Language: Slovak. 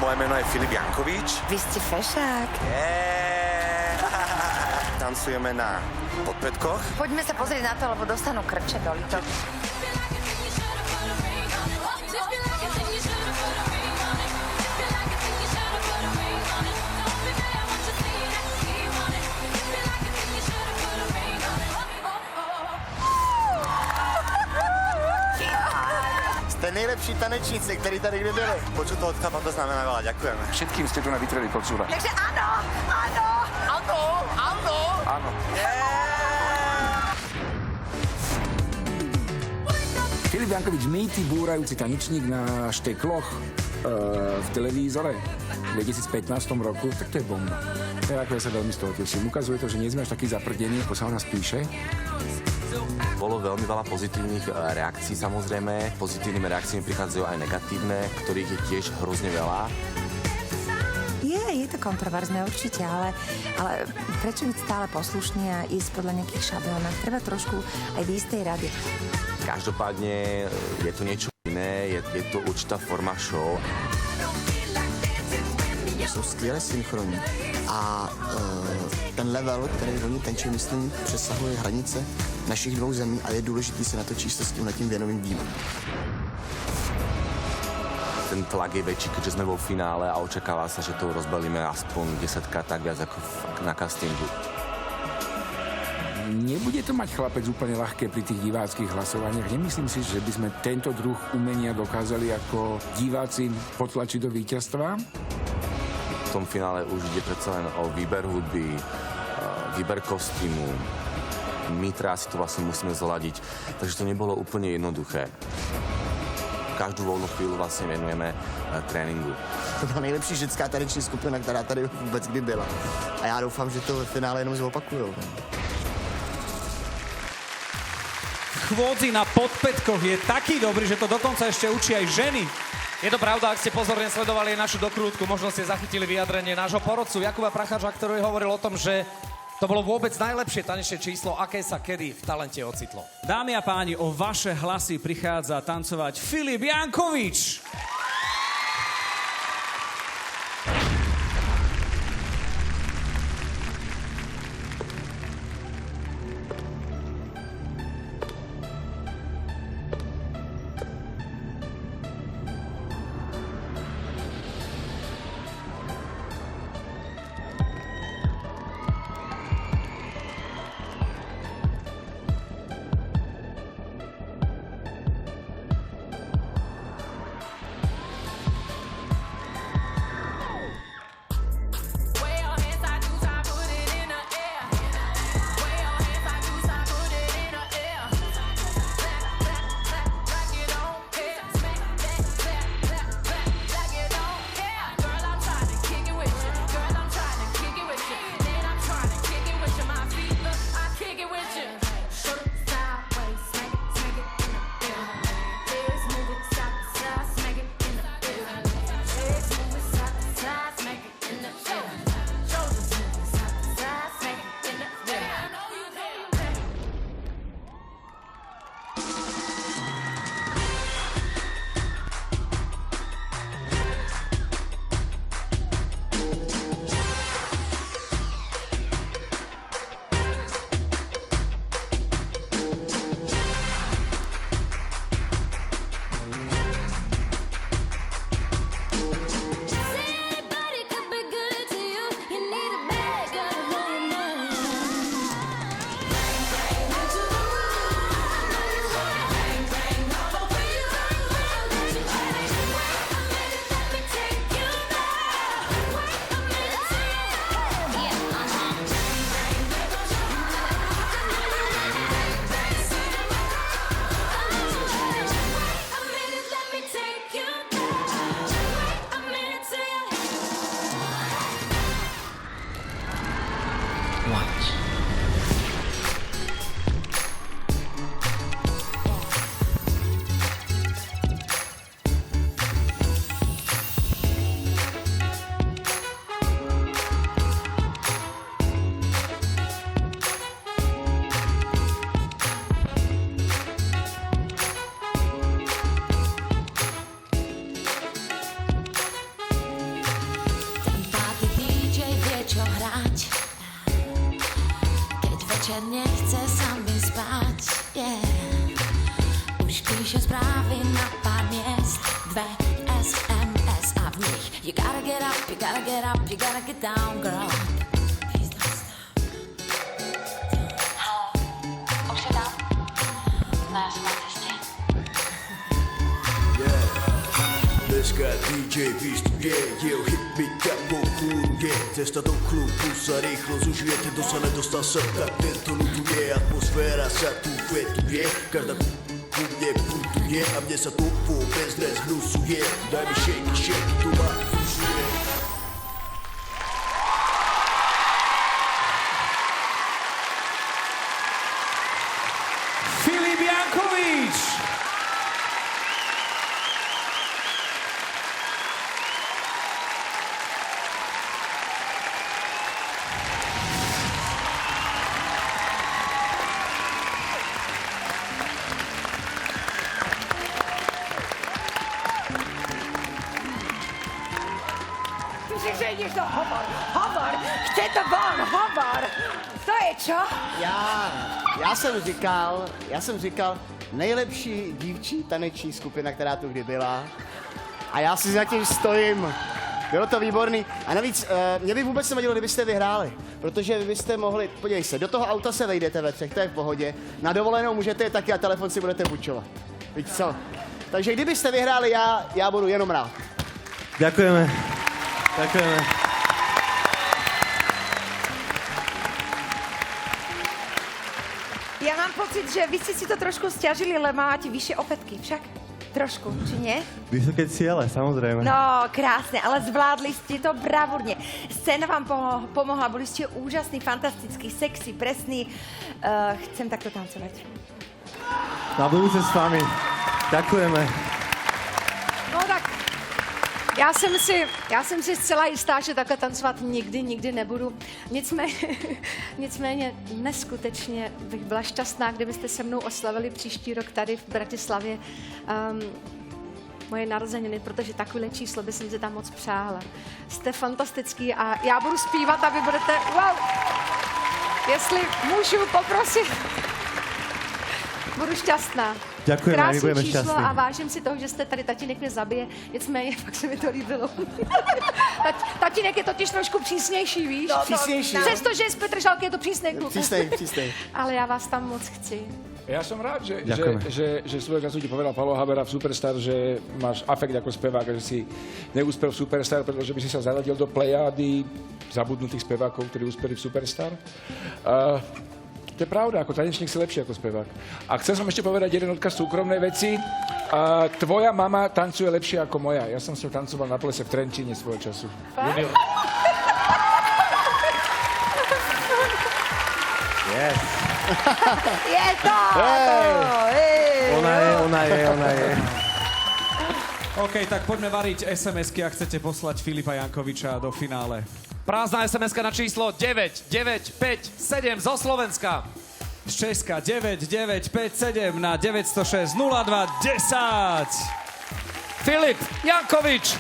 moje meno je Filip Jankovič. Vy ste fešák. Tancujeme na podpätkoch. Poďme sa pozrieť na to, lebo dostanú krče do lítok. Ste nejlepší tanečníci, ktorí tady kdy byli. Počuť to od chlapa, to znamená veľa, ďakujeme. Všetkým ste tu vytreli kocúra. Takže áno, áno, áno, áno. Áno. Filip Jankovič, mýty búrajúci tanečník na štekloch v televízore v 2015 roku, tak to je bomba. Ja sa veľmi z toho teším. Ukazuje to, že nie sme až taký zaprdený, ako sa o nás píše. Bolo veľmi veľa pozitívnych reakcií samozrejme. Pozitívnymi reakciami prichádzajú aj negatívne, ktorých je tiež hrozne veľa. Je to kontroverzné určite, ale prečo byť stále poslušný a ísť podľa nejakých šablónov? Treba trošku aj výjsť tej rady. Každopádne je to niečo iné, je to určitá forma show. Jsou skvěle synchronní a ten level, který oni tančí, myslím, přesahuje hranice našich dvou zemí a je důležitý se natočit se s tímhletím věnovým dílem. Ten tlak je väčší, keďže sme vo finále a očakáva sa, že to rozbalíme aspoň 10-krát tak viac ako na castingu. Nebude to mať chlapec úplne ľahké pri tých diváckých hlasovaniach. Nemyslím si, že by sme tento druh umenia dokázali ako diváci potlačiť do víťazstva. V tom finále už ide predsa len o výber hudby, výber kostýmu. My si to vlastne musíme zladiť, takže to nebolo úplne jednoduché. Každou volnou chvíli vlastně věnujeme tréninku. To byla nejlepší ženská taneční skupina, která tady vůbec kdy byla. A já doufám, že to ve finále jenom zopakujou. Chôdzi na podpätkoch je taký dobrý, že to dokonca ešte učí aj ženy. Je to pravda, ak ste pozorne sledovali našu dokrútku, možno ste zachytili vyjadrenie nášho porodcu Jakuba Pracháča, ktorý hovoril o tom, že to bolo vôbec najlepšie tanečné číslo, aké sa kedy v talente ocitlo. Dámy a páni, o vaše hlasy prichádza tancovať Filip Jankovič. Wer SMS auf mich. You gotta get up, you gotta get up, you gotta get down, girl. Please don't stop. Hello, už je tam? No, já jsem na cestě. Dneska DJ vystuje, jeho hit mi ťa pokuruje. Cesta do klubu sa rýchlo zužuje, ten, kto sa nedostal sem, tak tento ľutuje. Atmosféra sa tu vetuje, každá ku mne putuje a mne sa tu vôbec nezhnusuje. Daj mi shaky, shaky, tu ma fusuje. Filip Jankovič! Že ideš do hovor, chce to von, hovor. To je čo? Já jsem říkal, nejlepší dívčí taneční skupina, která tu kdy byla. A já si za tím stojím. Bylo to výborný. A navíc, mě by vůbec nevadilo, kdybyste vyhráli. Protože vy byste mohli, podívej se, do toho auta se vejdete ve třech, to je v pohodě. Na dovolenou můžete taky a telefon si budete půjčovat. Víš co? Takže kdybyste vyhráli, já budu jenom rád. Ďakujeme. Ďakujeme. Ja mám pocit, že vy ste si to trošku stiažili, ale máte vyššie opätky, však? Trošku, či nie? Vysoké ciele, samozrejme. No, krásne, ale zvládli ste to bravúrne. Scéna vám pomohla, boli ste úžasní, fantastickí, sexy, presní. Chcem takto tancovať. Na budúce s vami. Ďakujeme. No tak, já jsem si zcela jistá, že takhle tancovat nikdy nebudu. Nicméně neskutečně bych byla šťastná, kdybyste se mnou oslavili příští rok tady v Bratislavě moje narozeniny, protože takové číslo by jsem si tam moc přála. Jste fantastický a já budu zpívat a vy budete, wow, jestli můžu poprosit, budu šťastná. Ďakujeme, my budeme Krásné číslo šťastní. a vážím si toho, že jste tady, tatínek mě zabije, nicméně fakt se mi to líbilo. Tatínek je totiž trošku přísnější, víš? Přísnější, jo? Přestože je z Petržalky, je to přísnej kluk. Přísnej. Ale já vás tam moc chci. Ja som rád, Ďakujeme. že svojho času ti povedal Paolo Habera v Superstar, že máš afekt ako spevák, že si neúspel v Superstar, pretože by si sa zaradil do plejády zabudnutých spevákov, ktorí uspeli v Superstar. To je pravda, ako tanečník si lepší ako spevák. A chcel som ešte povedať jeden odkaz súkromnej veci. Tvoja mama tancuje lepšie ako moja. Ja som sa tancoval na plese v Trenčíne svojho času. Yes. Je to! Ona je. OK, tak poďme variť SMS-ky, ak chcete poslať Filipa Jankoviča do finále. Prázdna SMS-ka na číslo 9957 zo Slovenska. Z Česka 9957 na 906 02 10. Filip Jankovič.